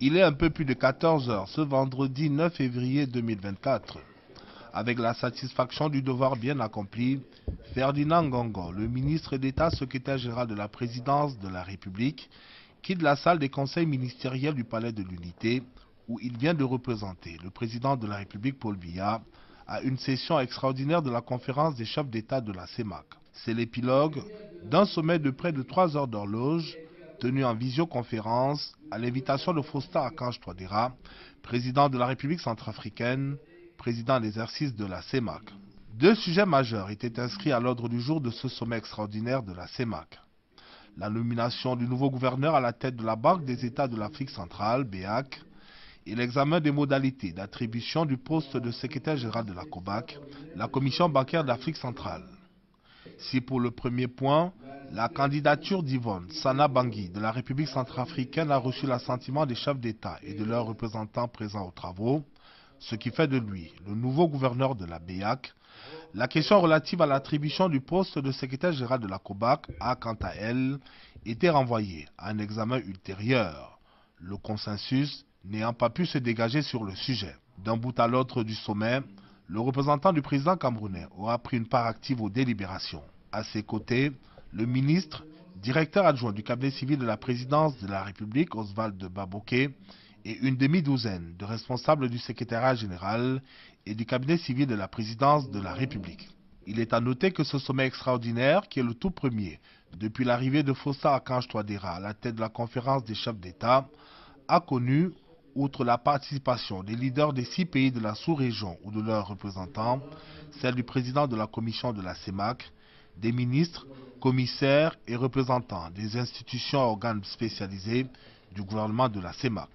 Il est un peu plus de 14 heures ce vendredi 9 février 2024. Avec la satisfaction du devoir bien accompli, Ferdinand Ngongo, le ministre d'État secrétaire général de la présidence de la République, quitte la salle des conseils ministériels du Palais de l'Unité, où il vient de représenter le président de la République Paul Biya à une session extraordinaire de la conférence des chefs d'État de la CEMAC. C'est l'épilogue d'un sommet de près de 3 heures d'horloge tenu en visioconférence à l'invitation de Faustin Archange Touadéra, président de la République centrafricaine, président en exercice de la CEMAC. Deux sujets majeurs étaient inscrits à l'ordre du jour de ce sommet extraordinaire de la CEMAC. La nomination du nouveau gouverneur à la tête de la Banque des États de l'Afrique centrale, BEAC, et l'examen des modalités d'attribution du poste de secrétaire général de la COBAC, la Commission bancaire d'Afrique centrale. Si pour le premier point, la candidature d'Yvonne Sana Bangui de la République centrafricaine a reçu l'assentiment des chefs d'État et de leurs représentants présents aux travaux, ce qui fait de lui le nouveau gouverneur de la BEAC, la question relative à l'attribution du poste de secrétaire général de la COBAC a, quant à elle, été renvoyée à un examen ultérieur, le consensus n'ayant pas pu se dégager sur le sujet. D'un bout à l'autre du sommet, le représentant du président camerounais aura pris une part active aux délibérations. À ses côtés, le ministre, directeur adjoint du cabinet civil de la présidence de la République, Oswald Baboké, et une demi-douzaine de responsables du secrétariat général et du cabinet civil de la présidence de la République. Il est à noter que ce sommet extraordinaire, qui est le tout premier depuis l'arrivée de Faustin Archange Touadéra à la tête de la conférence des chefs d'État, a connu, outre la participation des leaders des 6 pays de la sous-région ou de leurs représentants, celle du président de la commission de la CEMAC, des ministres, commissaires et représentants des institutions et organes spécialisés du gouvernement de la CEMAC.